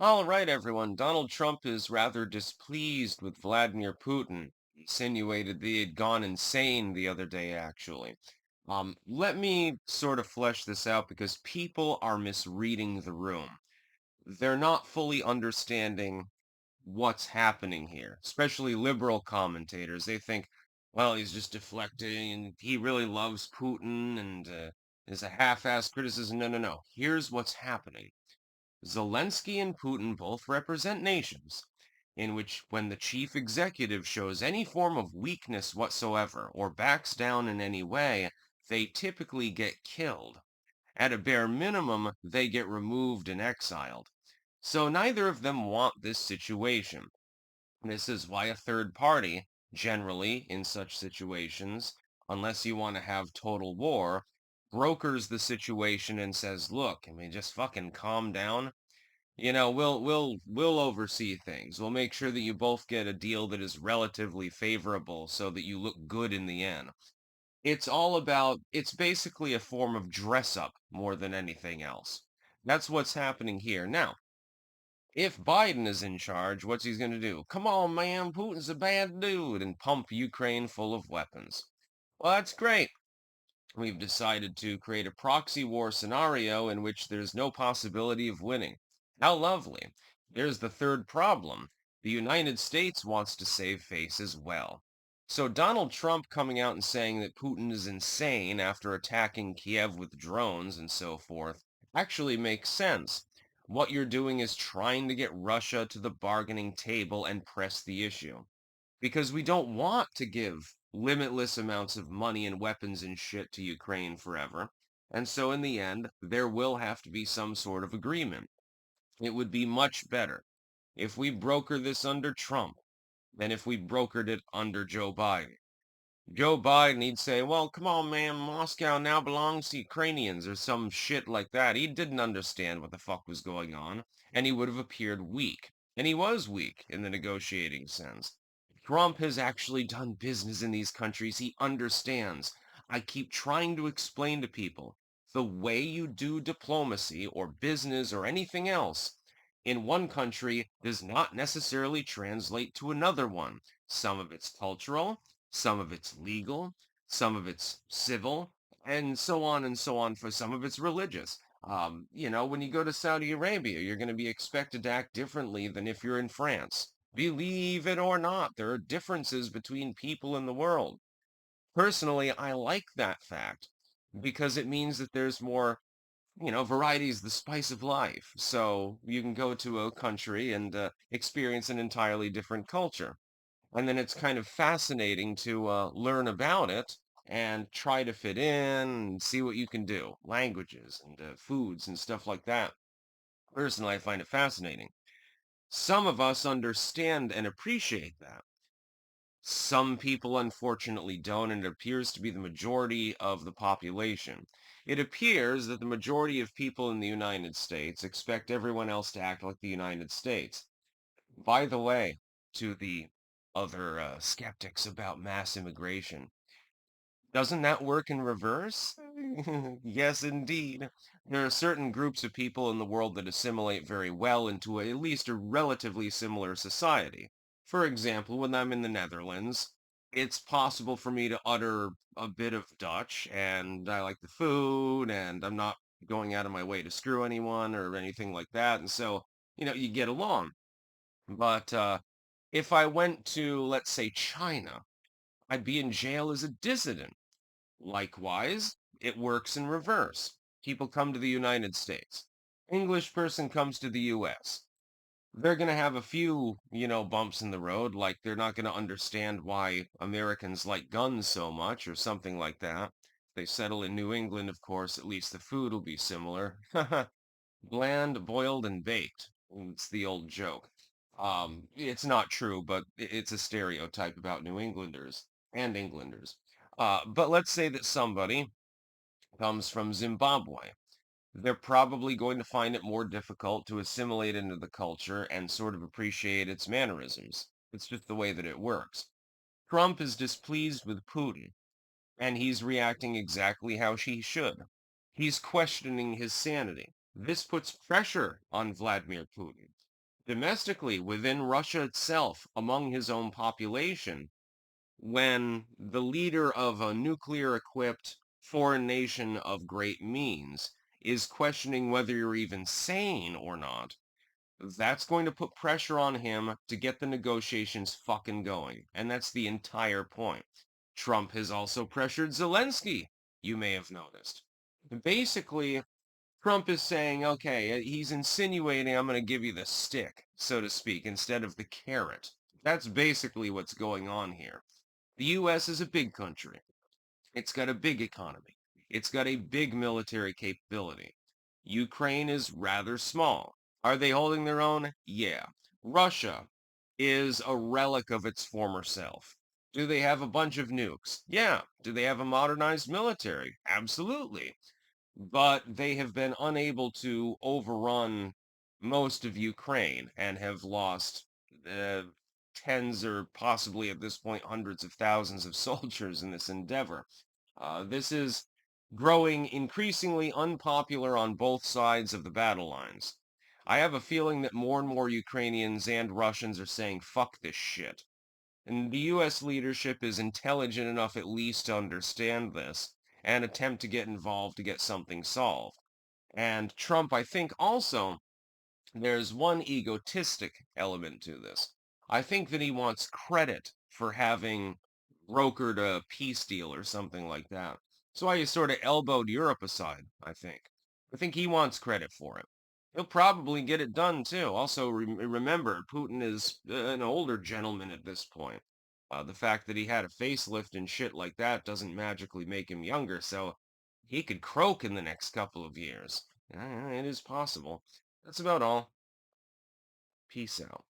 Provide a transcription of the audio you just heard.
All right, everyone. Donald Trump is rather displeased with Vladimir Putin. Insinuated that he had gone insane the other day, actually. Let me sort of flesh this out because people are misreading the room. They're not fully understanding what's happening here, especially liberal commentators. They think, well, he's just deflecting and he really loves Putin and is a half-assed criticism. No, no, no. Here's what's happening. Zelensky and Putin both represent nations in which, when the chief executive shows any form of weakness whatsoever or backs down in any way, they typically get killed. At a bare minimum, they get removed and exiled. So neither of them want this situation. This is why a third party, generally in such situations, unless you want to have total war, brokers the situation and says, look, I mean, just fucking calm down. We'll oversee things. We'll make sure that you both get a deal that is relatively favorable so that you look good in the end. It's basically a form of dress up more than anything else. That's what's happening here. Now, if Biden is in charge, what's he going to do? Come on, man, Putin's a bad dude and pump Ukraine full of weapons. Well, that's great. We've decided to create a proxy war scenario in which there's no possibility of winning. How lovely. Here's the third problem. The United States wants to save face as well. So Donald Trump coming out and saying that Putin is insane after attacking Kiev with drones and so forth actually makes sense. What you're doing is trying to get Russia to the bargaining table and press the issue because we don't want to give limitless amounts of money and weapons and shit to Ukraine forever. And so in the end, there will have to be some sort of agreement. It would be much better if we broker this under Trump than if we brokered it under Joe Biden. Joe Biden, he'd say, well, come on, man, Moscow now belongs to Ukrainians or some shit like that. He didn't understand what the fuck was going on, and he would have appeared weak. And he was weak in the negotiating sense. Trump has actually done business in these countries. He understands. I keep trying to explain to people the way you do diplomacy or business or anything else in one country does not necessarily translate to another one. Some of it's cultural, some of it's legal, some of it's civil, and so on for some of it's religious. When you go to Saudi Arabia, you're going to be expected to act differently than if you're in France. Believe it or not, there are differences between people in the world. Personally, I like that fact because it means that there's more, variety is the spice of life. So you can go to a country and experience an entirely different culture. And then it's kind of fascinating to learn about it and try to fit in and see what you can do. Languages and foods and stuff like that. Personally, I find it fascinating. Some of us understand and appreciate that. Some people unfortunately don't, and it appears to be the majority of the population. It appears that the majority of people in the United States expect everyone else to act like the United States. By the way, to the other skeptics about mass immigration, doesn't that work in reverse? Yes, indeed. There are certain groups of people in the world that assimilate very well into at least a relatively similar society. For example, when I'm in the Netherlands, it's possible for me to utter a bit of Dutch, and I like the food, and I'm not going out of my way to screw anyone or anything like that. And so, you get along. But if I went to, let's say, China, I'd be in jail as a dissident. Likewise, it works in reverse. People come to the United States. English person comes to the US. They're going to have a few, bumps in the road, like they're not going to understand why Americans like guns so much or something like that. If they settle in New England, of course, at least the food will be similar. Bland, boiled, and baked. It's the old joke. It's not true, but it's a stereotype about New Englanders and Englanders. But let's say that somebody comes from Zimbabwe. They're probably going to find it more difficult to assimilate into the culture and sort of appreciate its mannerisms. It's just the way that it works. Trump is displeased with Putin, and he's reacting exactly how he should. He's questioning his sanity. This puts pressure on Vladimir Putin. Domestically, within Russia itself, among his own population, when the leader of a nuclear-equipped foreign nation of great means is questioning whether you're even sane or not, that's going to put pressure on him to get the negotiations fucking going. And that's the entire point. Trump has also pressured Zelensky, you may have noticed. Basically, Trump is saying, okay, he's insinuating I'm going to give you the stick, so to speak, instead of the carrot. That's basically what's going on here. The U.S. is a big country. It's got a big economy. It's got a big military capability. Ukraine is rather small. Are they holding their own? Yeah. Russia is a relic of its former self. Do they have a bunch of nukes? Yeah. Do they have a modernized military? Absolutely. But they have been unable to overrun most of Ukraine and have lost uh, tens or possibly at this point hundreds of thousands of soldiers in this endeavor. This is growing increasingly unpopular on both sides of the battle lines. I have a feeling that more and more Ukrainians and Russians are saying, fuck this shit. And the U.S. leadership is intelligent enough at least to understand this and attempt to get involved to get something solved. And Trump, I think, also there's one egotistic element to this. I think that he wants credit for having brokered a peace deal or something like that. That's why he sort of elbowed Europe aside, I think. I think he wants credit for it. He'll probably get it done too. Also, remember, Putin is an older gentleman at this point. The fact that he had a facelift and shit like that doesn't magically make him younger, so he could croak in the next couple of years. It is possible. That's about all. Peace out.